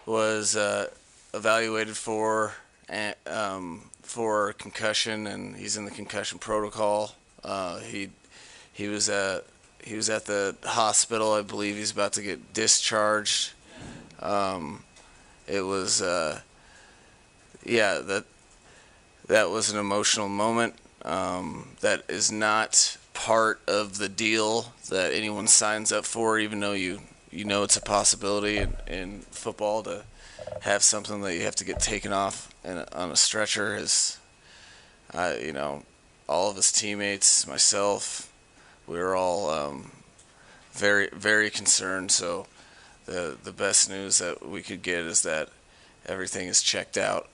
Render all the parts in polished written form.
was evaluated for concussion, and he's in the concussion protocol. He was at the hospital. I believe he's about to get discharged. It was that was an emotional moment. That is not part of the deal that anyone signs up for, even though you know it's a possibility in football to have something that you have to get taken off on a stretcher. All of his teammates, myself, we were all very, very concerned. So the best news that we could get is that everything is checked out,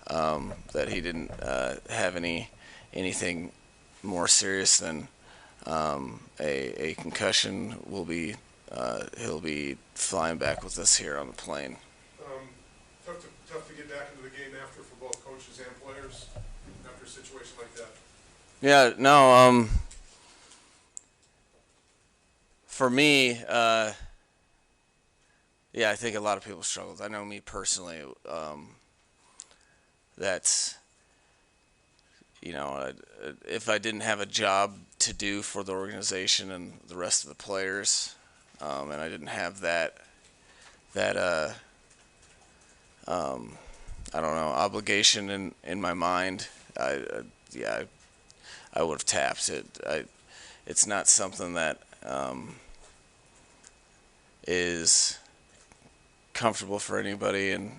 that he didn't have anything more serious than a concussion. He'll be flying back with us here on the plane. Tough to get back into the game after for both coaches and players after a situation like that. Yeah, no. For me, I think a lot of people struggled. I know me personally. That's, if I didn't have a job to do for the organization and the rest of the players, and I didn't have that I don't know, obligation in my mind, I would have tapped it. It's not something that is comfortable for anybody, and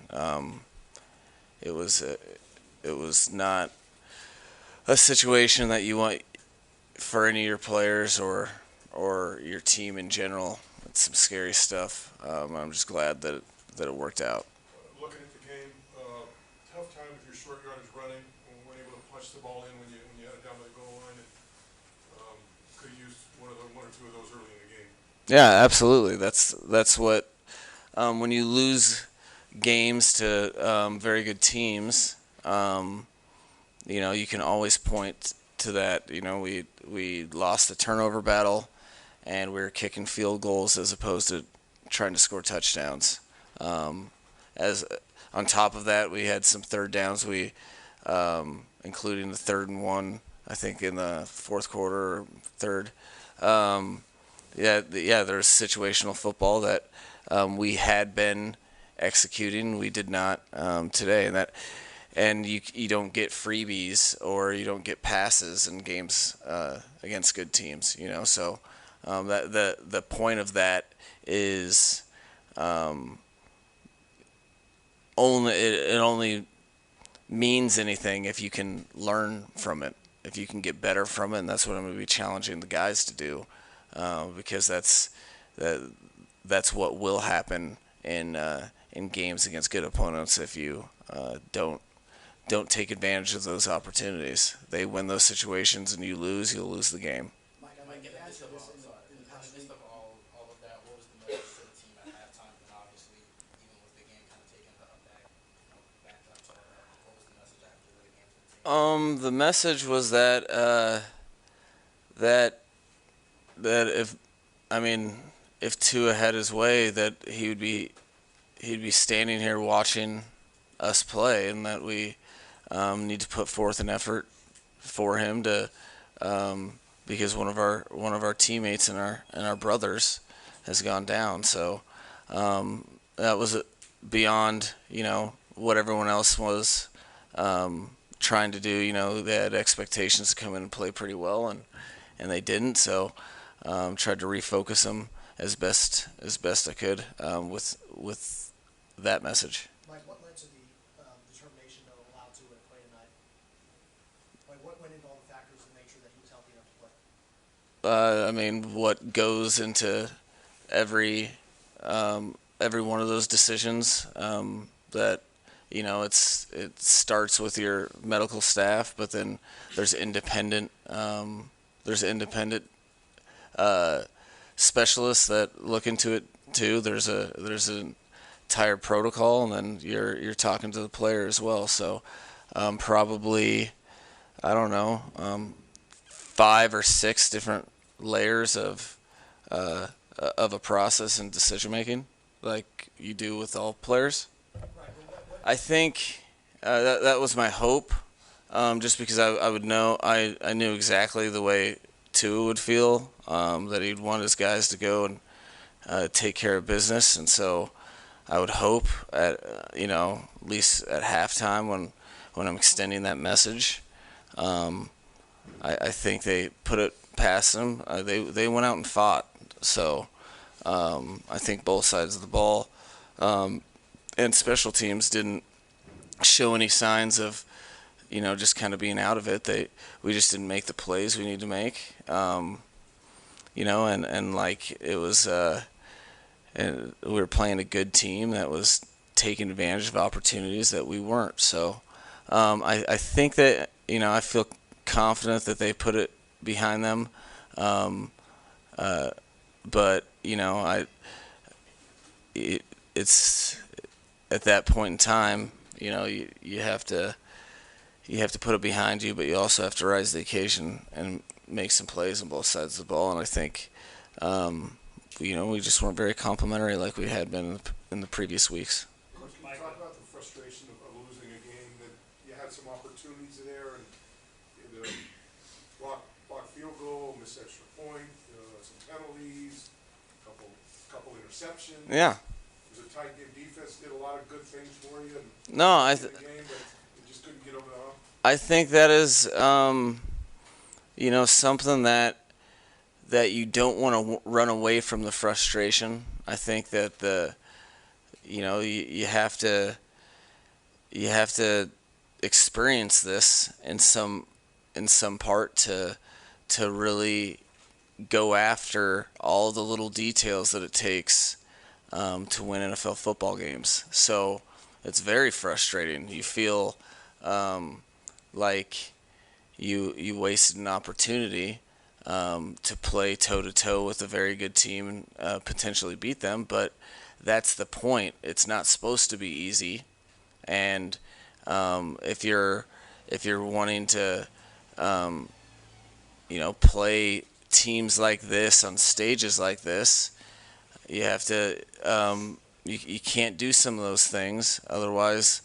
it was not a situation that you want for any of your players or your team in general. It's some scary stuff. I'm just glad that it worked out. Looking at the game, tough time with your short yardage running when we weren't able to punch the ball in when you had it down to the goal line, and could have used one or two of those early in the game. Yeah, absolutely. That's what when you lose games to very good teams, you can always point to that. We lost the turnover battle, and we were kicking field goals as opposed to trying to score touchdowns. As on top of that, we had some third downs. We, including the 3rd and 1, I think in the fourth quarter or third. There's situational football that we had been executing. We did not today, and you don't get freebies or you don't get passes in games against good teams. So that the point of that is only means anything if you can learn from it, if you can get better from it, and that's what I'm going to be challenging the guys to do, because that's what will happen in games against good opponents if you don't take advantage of those opportunities. They win those situations and you'll lose the game. Mike, in the midst of all of that, what was the message to the team at halftime? And obviously, even with the game kind of taking a back up to all that, what was the message after the game to the team? The message was that if Tua had his way, that he'd be standing here watching us play, and that we need to put forth an effort for him to, because one of our teammates and our brothers has gone down. So that was beyond what everyone else was trying to do. They had expectations to come in and play pretty well, and they didn't. So tried to refocus them as best I could with that message. Mike, what led to the determination to allow Tua to play tonight? Like, what went into all the factors to make sure that he was healthy enough to play? What goes into every one of those decisions, that it starts with your medical staff, but then there's independent specialists that look into it too. There's an entire protocol, and then you're talking to the player as well. So probably, I don't know, 5 or 6 different layers of a process and decision making, like you do with all players. I think that was my hope, just because I would know I knew exactly the way Tua would feel, that he'd want his guys to go and take care of business, and so I would hope at at least at halftime when I'm extending that message, I think they put it past them. They went out and fought, so I think both sides of the ball and special teams didn't show any signs of just kind of being out of it. We just didn't make the plays we need to make. And like it was, and we were playing a good team that was taking advantage of opportunities that we weren't. So I think that I feel confident that they put it behind them. But it's at that point in time, you have to put it behind you, but you also have to rise to the occasion and make some plays on both sides of the ball. And I think, we just weren't very complimentary like we had been in the previous weeks. Coach, can you talk about the frustration of losing a game that you had some opportunities there and you had a block field goal, missed extra point, some penalties, couple interceptions. Yeah. It was a tight game. Defense did a lot of good things for you. And No, in the game, but you just couldn't get over the hump. I think that is, something that you don't want to run away from the frustration. I think that you have to experience this in some part to really go after all the little details that it takes to win NFL football games. So it's very frustrating. You feel like you wasted an opportunity to play toe-to-toe with a very good team and potentially beat them, but that's the point. It's not supposed to be easy, and if you're wanting to play teams like this on stages like this, you have to you can't do some of those things, otherwise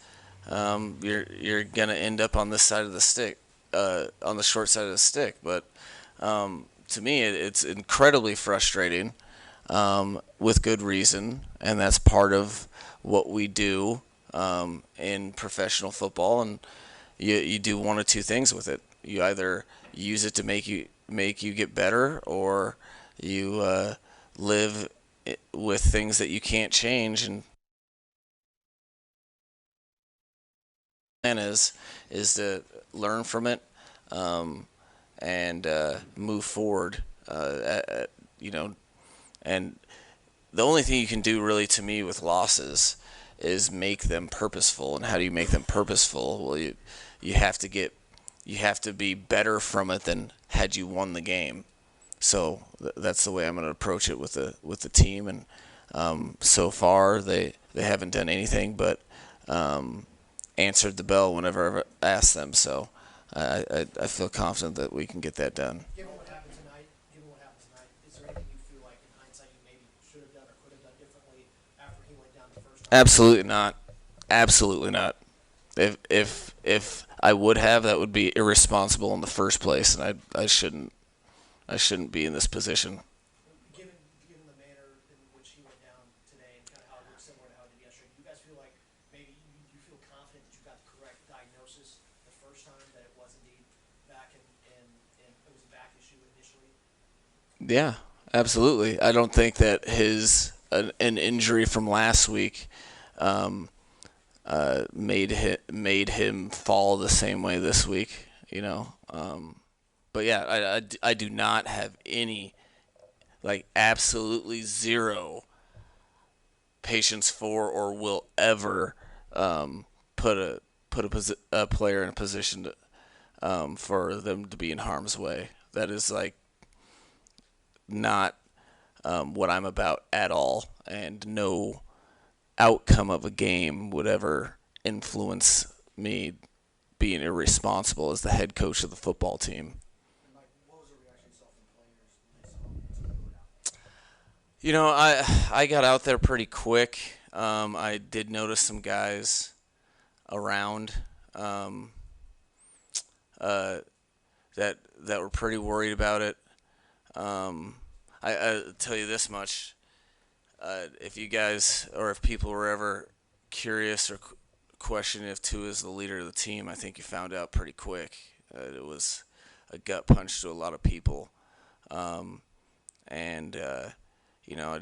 you're gonna end up on this side of the stick, on the short side of the stick. But to me, it's incredibly frustrating, with good reason, and that's part of what we do in professional football. And you do one of two things with it. You either use it to make you get better, or you live with things that you can't change. And the plan is to learn from it, and move forward. And the only thing you can do really, to me, with losses is make them purposeful. And how do you make them purposeful? Well, you have to be better from it than had you won the game. So that's the way I'm going to approach it with the team. And so far they haven't done anything but answered the bell whenever I've asked them. So I feel confident that we can get that done. Given what happened tonight, is there anything you feel like in hindsight you maybe should have done or could have done differently after he went down the first time? Absolutely not. Absolutely not. If I would have, that would be irresponsible in the first place, and I shouldn't be in this position. Given the manner in which he went down today and kind of how it looked similar to how it did yesterday, do you guys feel like maybe you feel confident that you got the correct diagnosis the first time, that it was indeed back and it was a back issue initially? Yeah, absolutely. I don't think that an injury from last week made him fall the same way this week. But yeah, I do not have any, like, absolutely zero patience for, or will ever put a player in a position to, for them to be in harm's way. That is, like, not what I'm about at all, and no outcome of a game would ever influence me being irresponsible as the head coach of the football team. And Mike, what was the reaction you saw from players when they saw him go out? I got out there pretty quick. I did notice some guys around that were pretty worried about it. I tell you this much: if you guys or if people were ever curious or questioning if Tua is the leader of the team, I think you found out pretty quick. It was a gut punch to a lot of people, and I'm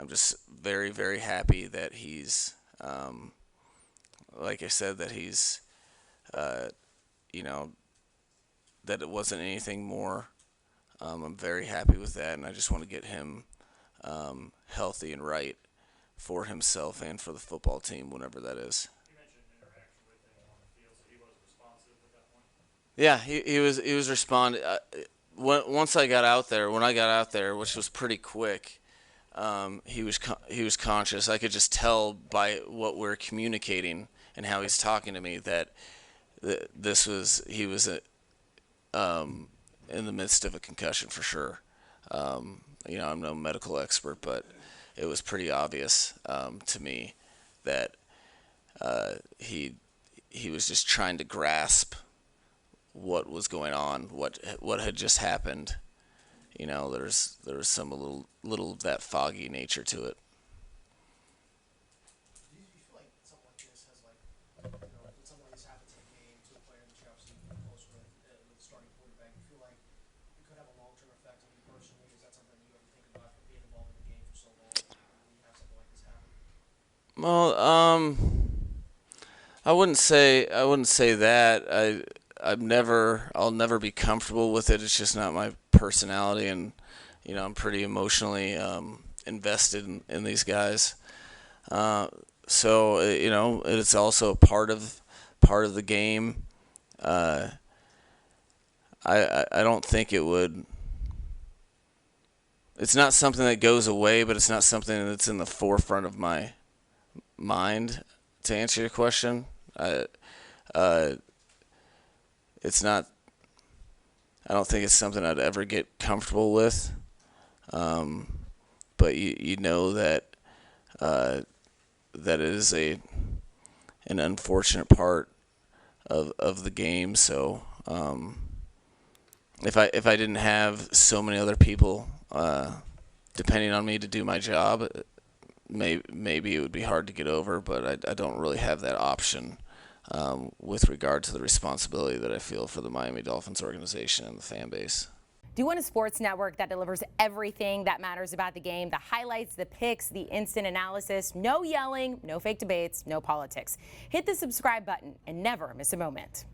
just very, very happy that he's, like I said, that he's, you know, that it wasn't anything more. I'm very happy with that, and I just want to get him healthy and right for himself and for the football team, whenever that is. You mentioned interaction with him on the field, so he was responsive at that point. Yeah, he was responding. Once I got out there, when I got out there, which was pretty quick, he was conscious. I could just tell by what we're communicating and how he's talking to me that he was in the midst of a concussion for sure. I'm no medical expert, but it was pretty obvious to me that he was just trying to grasp what was going on, what had just happened. There was some little of that foggy nature to it. Do you feel like something like this has when something like this happens in a game to a player that you're obviously close with the starting quarterback, you feel like it could have a long-term effect on you personally? Is that something you ever think about being involved in the game for so long when you have something like this happen? Well, I wouldn't say that. I'll never be comfortable with it. It's just not my personality, and I'm pretty emotionally invested in these guys. So it's also part of the game. I don't think it would. It's not something that goes away, but it's not something that's in the forefront of my mind. To answer your question, it's not. I don't think it's something I'd ever get comfortable with. But you know that that is an unfortunate part of the game. So if I didn't have so many other people depending on me to do my job, maybe it would be hard to get over. But I don't really have that option with regard to the responsibility that I feel for the Miami Dolphins organization and the fan base. Do you want a sports network that delivers everything that matters about the game? The highlights, the picks, the instant analysis, no yelling, no fake debates, no politics. Hit the subscribe button and never miss a moment.